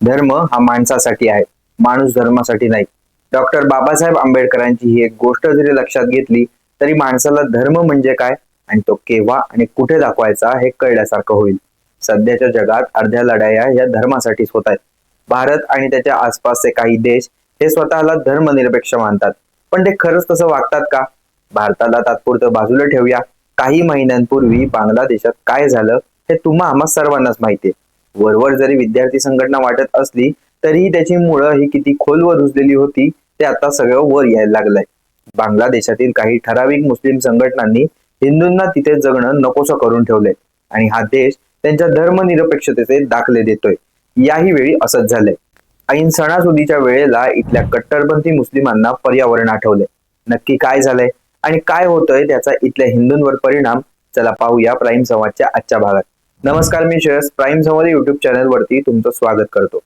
धर्म हा माणसासाठी आहे, माणूस धर्मासाठी नाही. डॉक्टर बाबासाहेब आंबेडकरांची ही एक गोष्ट जरी लक्षात घेतली तरी माणसाला धर्म म्हणजे काय आणि तो केव्हा आणि कुठे दाखवायचा हे कळल्यासारखं होईल. सध्याच्या जगात अर्ध्या लढाया या धर्मासाठीच होत आहेत. भारत आणि त्याच्या आसपासचे काही देश हे स्वतःला धर्मनिरपेक्ष मानतात, पण ते खरंच तसं वागतात का? भारताला तात्पुरतं बाजूला ठेवूया. काही महिन्यांपूर्वी बांगलादेशात काय झालं हे तुम्हा आम्हा सर्वांनाच माहिती आहे. वरवर जरी विद्यार्थी संघटना वाटत असली तरीही त्याची मुळं ही किती खोलवर रुजलेली होती ते आता सगळं वर यायला लागलंय. बांगलादेशातील काही ठराविक मुस्लिम संघटनांनी हिंदूंना तिथे जगणं नकोसं करून ठेवलंय आणि हा देश त्यांच्या धर्मनिरपेक्षतेचे दाखले देतोय. याही वेळी असंच झालंय. ऐन सणासुदीच्या वेळेला इथल्या कट्टरपंथी मुस्लिमांना पर्यावरण आठवलंय. नक्की काय झालंय आणि काय होतंय त्याचा इथल्या हिंदूंवर परिणाम, चला पाहूया प्राईम संवादच्या आजच्या भागात. नमस्कार, मी श्रेयस प्राईम संवाद युट्यूब चॅनल वरती तुमचं स्वागत करतो.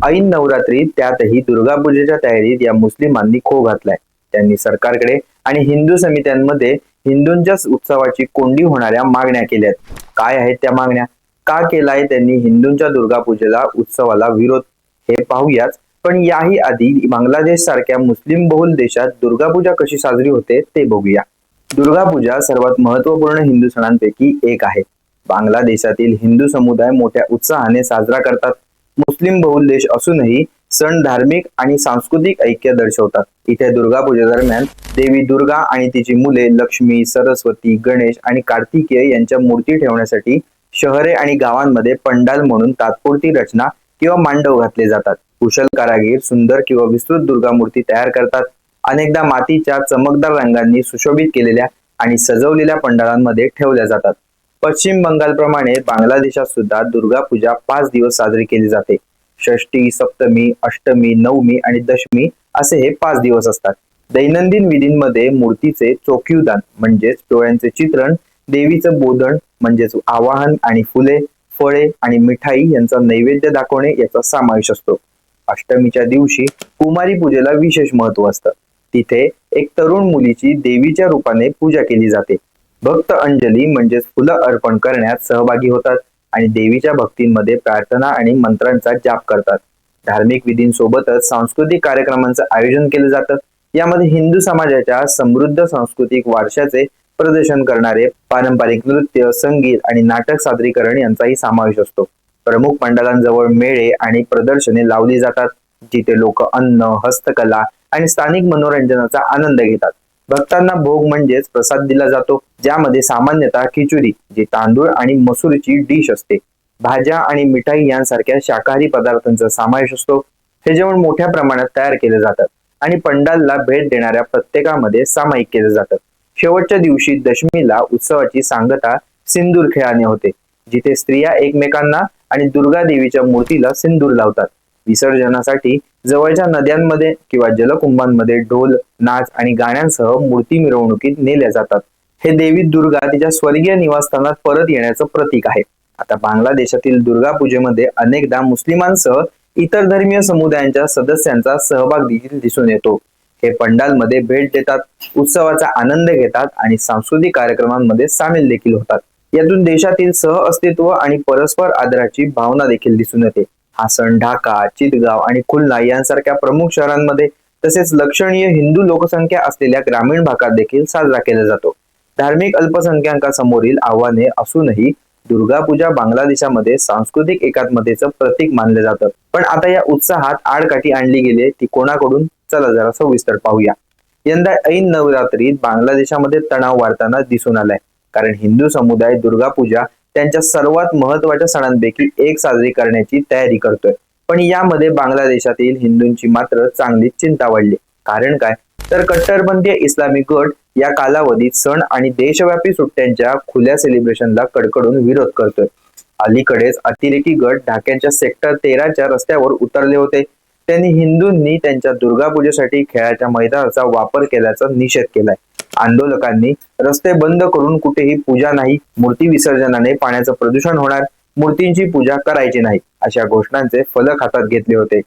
ऐन नवरात्री त्यातही दुर्गा पूजेच्या तयारीत या मुस्लिमांनी खो घातलाय. त्यांनी सरकारकडे आणि हिंदू समित्यांमध्ये हिंदूंच्या उत्सवाची कोंडी होणाऱ्या मागण्या केल्यात. काय आहेत त्या मागण्या? का केलाय त्यांनी हिंदूंच्या दुर्गा पूजेला उत्सवाला विरोध, हे पाहूयाच. पण याही आधी बांगलादेश सारख्या मुस्लिम बहुल देशात दुर्गा पूजा कशी साजरी होते ते बघूया. दुर्गा पूजा सर्वात महत्वपूर्ण हिंदू सणांपैकी एक आहे. बांगलादेशातील हिंदू समुदाय मोठ्या उत्साहाने साजरा करतात. मुस्लिम बहुल देश असूनही सण धार्मिक आणि सांस्कृतिक ऐक्य दर्शवतात. इथे दुर्गा पूजेदरम्यान देवी दुर्गा आणि तिची मुले लक्ष्मी, सरस्वती, गणेश आणि कार्तिकेय यांच्या मूर्ती ठेवण्यासाठी शहरे आणि गावांमध्ये पंडाल म्हणून तात्पुरती रचना किंवा मांडव घातले जातात. कुशल कारागीर सुंदर किंवा विस्तृत दुर्गा मूर्ती तयार करतात. अनेकदा मातीच्या चमकदार रंगांनी सुशोभित केलेल्या आणि सजवलेल्या पंडालांमध्ये ठेवल्या जातात. पश्चिम बंगालप्रमाणे बांगलादेशात सुद्धा दुर्गा पूजा 5 दिवस साजरी केली जाते. षष्टी, सप्तमी, अष्टमी, नवमी आणि दशमी असे हे 5 दिवस असतात. दैनंदिन विधींमध्ये मूर्तीचे चोखीवदान म्हणजेच डोळ्यांचे चित्रण, देवीचं बोधन म्हणजेच आवाहन आणि फुले, फळे आणि मिठाई यांचा नैवेद्य दाखवणे याचा समावेश असतो. अष्टमीच्या दिवशी कुमारी पूजेला विशेष महत्व असतं. तिथे एक तरुण मुलीची देवीच्या रूपाने पूजा केली जाते. भक्त अंजली म्हणजेच फुलं अर्पण करण्यात सहभागी होतात आणि देवीच्या भक्तींमध्ये प्रार्थना आणि मंत्रांचा जाप करतात. धार्मिक विधींसोबतच सांस्कृतिक कार्यक्रमांचं आयोजन केलं जातं. यामध्ये हिंदू समाजाच्या समृद्ध सांस्कृतिक वारशाचे प्रदर्शन करणारे पारंपरिक नृत्य, संगीत आणि नाटक सादरीकरण यांचाही समावेश असतो. प्रमुख मंडळांजवळ मेळे आणि प्रदर्शने लावली जातात, जिथे लोक अन्न, हस्तकला आणि स्थानिक मनोरंजनाचा आनंद घेतात. भक्तांना भोग म्हणजेच प्रसाद दिला जातो, ज्यामध्ये सामान्यतः खिचडी, जी तांदूळ आणि मसूरची डिश असते, भाज्या आणि मिठाई यांसारख्या शाकाहारी पदार्थांचा समावेश असतो. हे जेवण मोठ्या प्रमाणात तयार केले जातात आणि पंडालला भेट देणाऱ्या प्रत्येकामध्ये सामायिक केले जातात. शेवटच्या दिवशी दशमीला उत्सवाची सांगता सिंदूर खेळाने होते, जिथे स्त्रिया एकमेकांना आणि दुर्गा देवीच्या मूर्तीला सिंदूर लावतात. विसर्जनासाठी जवळच्या नद्यांमध्ये किंवा जलकुंभांमध्ये ढोल, नाच आणि गाण्यांसह मूर्ती मिरवणुकीत नेल्या जातात. हे देवी दुर्गा तिच्या स्वर्गीय निवासस्थानात परत येण्याचं प्रतीक आहे. आता बांगलादेशातील दुर्गा पूजेमध्ये अनेकदा मुस्लिमांसह इतर धर्मीय समुदायांच्या सदस्यांचा सहभाग देखील दिसून येतो. हे पंडालमध्ये भेट देतात, उत्सवाचा आनंद घेतात आणि सांस्कृतिक कार्यक्रमांमध्ये सामील देखील होतात. यातून देशातील सहअस्तित्व आणि परस्पर आदराची भावना देखील दिसून येते. हा सण ढाका, चितगाव आणि खुलना यांसारख्या प्रमुख शहरांमध्ये तसेच लक्षणीय हिंदू लोकसंख्या असलेल्या ग्रामीण भागात देखील साजरा केला जातो. धार्मिक अल्पसंख्याकांसमोरील आव्हाने असूनही दुर्गा पूजा बांगलादेशामध्ये सांस्कृतिक एकात्मतेचं प्रतीक मानलं जातं. पण आता या उत्साहात आडकाठी आणली गेली ती कोणाकडून, चला जरा सविस्तर पाहूया. यंदा ऐन नवरात्रीत बांगलादेशामध्ये तणाव वाढताना दिसून आलाय, कारण हिंदू समुदाय दुर्गा पूजा त्यांच्या सर्वात महत्वाच्या सणांपैकी एक साजरी करण्याची तयारी करतोय. पण यामध्ये बांगलादेशातील हिंदूंची मात्र चांगलीच चिंता वाढली. कारण काय, तर कट्टरपंथी इस्लामिक गट या कालावधीत सण आणि देशव्यापी सुट्ट्यांच्या खुल्या सेलिब्रेशनला कडकडून विरोध करतोय. अलीकडेच अतिरेकी गट ढाक्याच्या सेक्टर 13च्या रस्त्यावर उतरले होते. त्यांनी हिंदूंनी त्यांच्या दुर्गा पूजेसाठी खेळाच्या मैदानाचा वापर केल्याचा निषेध केलाय. आंदोलकांनी रस्ते बंद करून कुठेही पूजा नाही, मूर्ती विसर्जनाने पाण्याचं प्रदूषण होणार, मूर्तींची पूजा करायची नाही अशा घोषणांचे फलक हातात घेतले होते.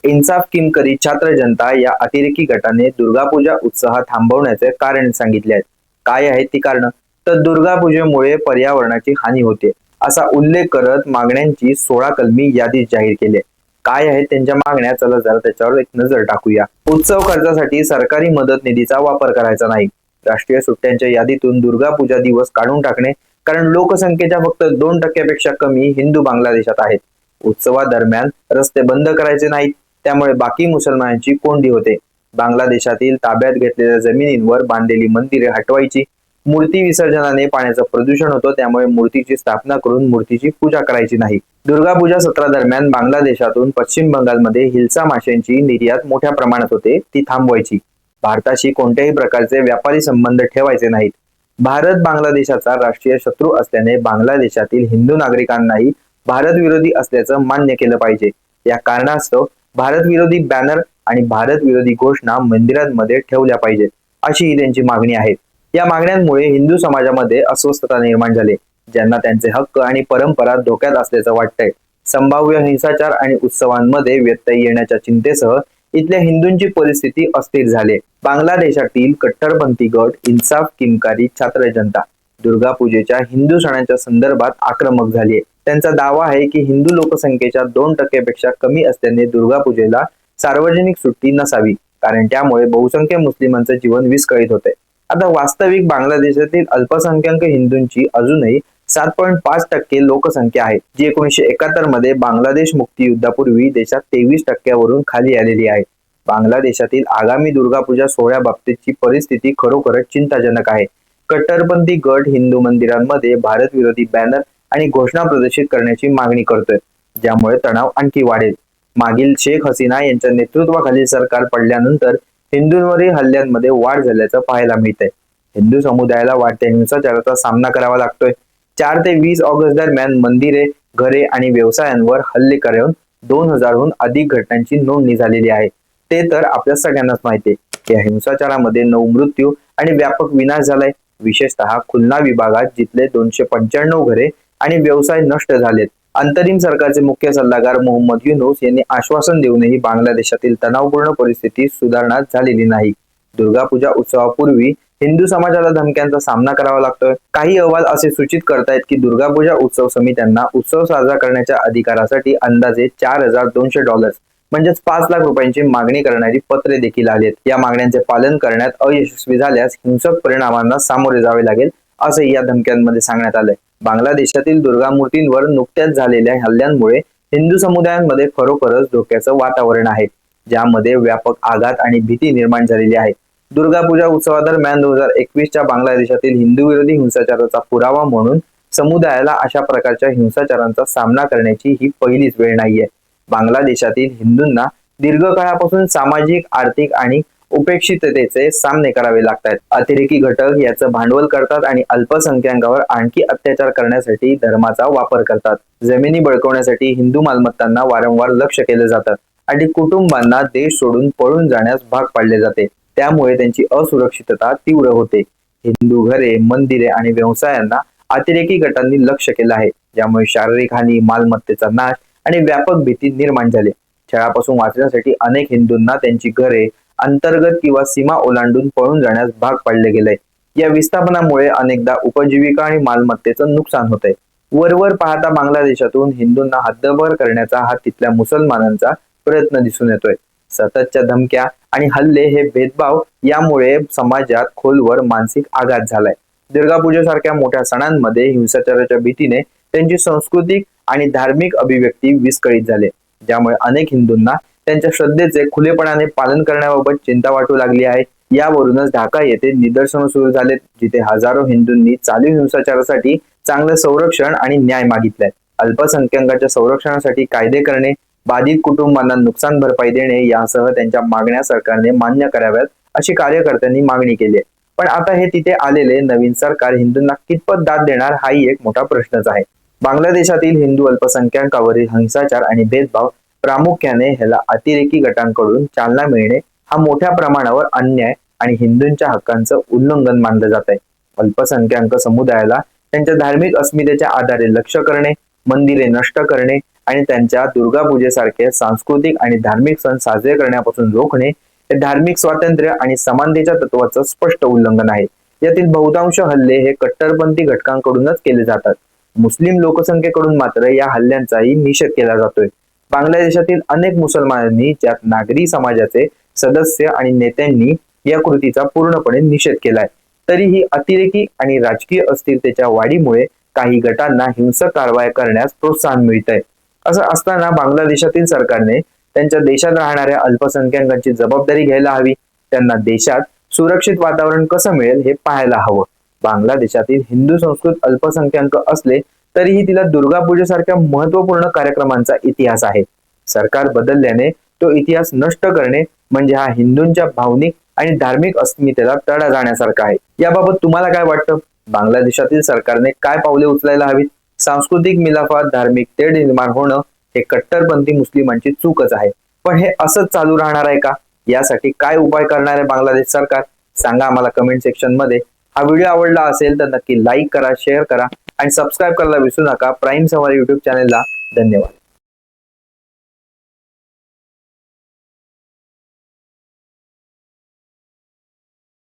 इन्साफ किमकरी छात्र जनता या अतिरेकी गटाने दुर्गा पूजा उत्साह थांबवण्याचे कारण सांगितले आहेत. काय आहेत ती कारण? तर दुर्गा पूजेमुळे पर्यावरणाची हानी होते असा उल्लेख करत मागण्यांची 16 कलमी यादी जाहीर केली. काय आहेत त्यांच्या मागण्या, चला जरा त्याच्यावर एक नजर टाकूया. उत्सव खर्चासाठी सरकारी मदत निधीचा वापर करायचा नाही. राष्ट्रीय सुट्ट्यांच्या यादीतून दुर्गा पूजा दिवस काढून टाकणे, कारण लोकसंख्येच्या फक्त 2% कमी हिंदू बांगलादेशात आहेत. उत्सवादरम्यान रस्ते बंद करायचे नाहीत, त्यामुळे बाकी मुसलमानांची कोंडी होते. बांगलादेशातील ताब्यात घेतलेल्या जमिनींवर बांधलेली मंदिरे हटवायची. मूर्ती विसर्जनाने पाण्याचं प्रदूषण होतं, त्यामुळे मूर्तीची स्थापना करून मूर्तीची पूजा करायची नाही. दुर्गा पूजा सत्रादरम्यान बांगलादेशातून पश्चिम बंगालमध्ये हिल्सा माशांची निर्यात मोठ्या प्रमाणात होते, ती थांबवायची. भारताशी कोणत्याही प्रकारचे व्यापारी संबंध ठेवायचे नाहीत. भारत बांगलादेशाचा राष्ट्रीय शत्रू असल्याने बांगलादेशातील हिंदू नागरिकांनाही भारत विरोधी असल्याचं मान्य केलं पाहिजे. या कारणास्तव भारत विरोधी बॅनर आणि भारत विरोधी घोषणा मंदिरांमध्ये ठेवल्या पाहिजेत, अशी ही त्यांची मागणी आहे. या मागण्यांमुळे हिंदू समाजामध्ये अस्वस्थता निर्माण झाली, ज्यांना त्यांचे हक्क आणि परंपरा धोक्यात असल्याचं वाटतंय. संभाव्य हिंसाचार आणि उत्सवांमध्ये व्यत्यय येण्याच्या चिंतेसह इथल्या हिंदूंची परिस्थिती अस्थिर झाली. बांगलादेशातील कट्टरपंथी गट इन्साफ किमकारी छात्र जनता दुर्गा पूजेच्या हिंदू सणांच्या संदर्भात आक्रमक झाली आहे. त्यांचा दावा आहे की हिंदू लोकसंख्येच्या 2% कमी असल्याने दुर्गा पूजेला सार्वजनिक सुट्टी नसावी, कारण त्यामुळे बहुसंख्य मुस्लिमांचं जीवन विस्कळीत होते. आता वास्तविक बांगलादेशातील अल्पसंख्याक हिंदूंची अजूनही 7.5% लोकसंख्या आहे, जी 1971 मध्ये बांगलादेश मुक्तीयुद्धापूर्वी देशात 23% वरून खाली आलेली आहे. बांगलादेशातील आगामी दुर्गा पूजा सोहळ्याबाबतची परिस्थिती खरोखरच चिंताजनक आहे. कट्टरपंथी गट हिंदू मंदिरांमध्ये भारत विरोधी बॅनर आणि घोषणा प्रदर्शित करण्याची मागणी करतोय, ज्यामुळे तणाव आणखी वाढेल. मागील शेख हसीना यांच्या नेतृत्वाखालील सरकार पडल्यानंतर हिंदूंवरील हल्ल्यांमध्ये वाढ झाल्याचं पाहायला मिळतंय. हिंदू समुदायाला वाढत्या हिंसाचाराचा सामना करावा लागतोय. 4 ते 20 ऑगस्ट दरम्यान मंदिरे, घरे आणि व्यवसायांवर हल्ले करून 2000हून अधिक घटनांची नोंदणी झालेली आहे. ते तर आपल्या सगळ्यांनाच माहिती आहे. या हिंसाचारामध्ये 9 मृत्यू आणि व्यापक विनाश झालाय. विशेषतः खुलना विभागात जिथले 295 घरे आणि व्यवसाय नष्ट झालेत. अंतरिम सरकारचे मुख्य सल्लागार मोहम्मद युनूस यांनी आश्वासन देऊनही बांगलादेशातील तणावपूर्ण परिस्थिती सुधारणा झालेली नाही. दुर्गा पूजा उत्सवापूर्वी हिंदू समाजाला धमक्यांचा सामना करावा लागतोय. काही अहवाल असे सूचित करतायत की दुर्गा पूजा उत्सव समित्यांना उत्सव साजरा करण्याच्या अधिकारासाठी अंदाजे $4200 म्हणजेच 5 लाख रुपयांची मागणी करणारी पत्रे देखील आलेत. या मागण्यांचे पालन करण्यात अयशस्वी झाल्यास हिंसक परिणामांना सामोरे जावे लागेल, असे या धमक्यांमध्ये सांगण्यात आलंय. बांगलादेशातील दुर्गा मूर्तींवर नुकत्याच झालेल्या हल्ल्यांमुळे हिंदू समुदायांमध्ये खरोखरच धोक्याचं वातावरण आहे, ज्यामध्ये व्यापक आघात आणि भीती निर्माण झालेली आहे. दुर्गा पूजा उत्सवादरम्यान 2021च्या बांगलादेशातील हिंदू विरोधी हिंसाचाराचा पुरावा म्हणून समुदायाला अशा प्रकारच्या हिंसाचारांचा सामना करण्याची ही पहिलीच वेळ नाहीये. बांगलादेशातील हिंदूंना दीर्घकाळापासून सामाजिक, आर्थिक आणि उपेक्षिततेचे सामने करावे लागतात. अतिरेकी घटक याचं भांडवल करतात आणि अल्पसंख्याकांवर आणखी अत्याचार करण्यासाठी धर्माचा वापर करतात. जमिनी बळकवण्यासाठी हिंदू मालमत्तांना वारंवार लक्ष केलं जातं आणि कुटुंबांना देश सोडून पळून जाण्यास भाग पाडले जाते. त्यामुळे त्यांची असुरक्षितता तीव्र होते. हिंदू घरे, मंदिरे आणि व्यवसायांना अतिरेकी गटांनी लक्ष केलं आहे, ज्यामुळे शारीरिक हानी, मालमत्तेचा नाश आणि व्यापक भीती निर्माण झाली. छळापासून वाचण्यासाठी अनेक हिंदूंना त्यांची घरे अंतर्गत किंवा सीमा ओलांडून पळून जाण्यास भाग पाडले गेले. या विस्थापनामुळे अनेकदा उपजीविका आणि मालमत्तेचं नुकसान होतंय. वरवर पाहता बांगलादेशातून हिंदूंना हद्दपार करण्याचा हा तिथल्या मुसलमानांचा प्रयत्न दिसून येतोय. सततच्या धमक्या आणि हल्ले, हे भेदभाव यामुळे समाजात खोलवर मानसिक आघात झालाय. दुर्गा पूजेसारख्या मोठ्या सणांमध्ये हिंसाचाराच्या भीतीने त्यांची सांस्कृतिक आणि धार्मिक अभिव्यक्ती विस्कळीत झाले, ज्यामुळे अनेक हिंदूंना त्यांच्या श्रद्धेचे खुलेपणाने पालन करण्याबाबत चिंता वाटू लागली आहे. यावरूनच ढाका येथे निदर्शनं सुरू झालेत, जिथे हजारो हिंदूंनी चालू हिंसाचारासाठी चांगलं संरक्षण आणि न्याय मागितलाय. अल्पसंख्याकांच्या संरक्षणासाठी कायदे करणे, बाधित कुटुंबांना नुकसान भरपाई देणे यासह त्यांच्या मागण्या सरकारने मान्य कराव्यात, अशी कार्यकर्त्यांनी मागणी केली आहे. पण आता हे तिथे आलेले नवीन सरकार हिंदूंना कितपत दाद देणार, हाही एक मोठा प्रश्नच आहे. बांगलादेशातील हिंदू अल्पसंख्याकांवरील हिंसाचार आणि भेदभाव, प्रामुख्याने ह्याला अतिरेकी गटांकडून चालना मिळणे, हा मोठ्या प्रमाणावर अन्याय आणि हिंदूंच्या हक्कांचं उल्लंघन मानलं जात आहे. अल्पसंख्याक समुदायाला त्यांच्या धार्मिक अस्मितेच्या आधारे लक्ष्य करणे, मंदिरे नष्ट करणे आणि त्यांच्या दुर्गा पूजेसारखे सांस्कृतिक आणि धार्मिक सण साजरे करण्यापासून रोखणे, हे धार्मिक स्वातंत्र्य आणि समानतेच्या तत्वाचं स्पष्ट उल्लंघन आहे. यातील बहुतांश हल्ले हे कट्टरपंथी घटकांकडूनच केले जातात. मुस्लिम लोकसंख्येकडून मात्र या हल्ल्यांचाही निषेध केला जातोय. बांगलादेशातील अनेक मुसलमानांनी, ज्यात नागरी समाजाचे सदस्य आणि नेत्यांनी या कृतीचा पूर्णपणे निषेध केलाय. तरीही अतिरेकी आणि राजकीय अस्थिरतेच्या वाढीमुळे काही गटांना हिंसक कारवाया करण्यास प्रोत्साहन मिळतंय. असं असताना बांगलादेशातील सरकारने त्यांच्या देशात राहणाऱ्या अल्पसंख्याकांची जबाबदारी घ्यायला हवी. त्यांना देशात सुरक्षित वातावरण कसं मिळेल हे पाहायला हवं. बांगलादेशातील हिंदू संस्कृत अल्पसंख्याक असले तरीही तिला दुर्गा पूजेसारख्या महत्वपूर्ण कार्यक्रमांचा इतिहास आहे. सरकार बदलल्याने तो इतिहास नष्ट करणे म्हणजे हा हिंदूंच्या भावनिक आणि धार्मिक अस्मितेला तडा जाण्यासारखा आहे. याबाबत तुम्हाला काय वाटतं? बांगलादेशातील सरकारने काय पावले उचलायला हवीत? सांस्कृतिक मिलाफात, धार्मिक तेढ निर्माण होणं हे कट्टरपंथी मुस्लिमांची चूकच आहे. पण हे असंच चालू राहणार आहे का? यासाठी काय उपाय करणार आहे बांगलादेश सरकार? सांगा आम्हाला कमेंट सेक्शन मध्ये. हा व्हिडिओ आवडला असेल तर नक्की लाईक करा, शेअर करा आणि सबस्क्राईब करायला विसरू नका प्राईम संवाद युट्यूब चॅनलला. धन्यवाद.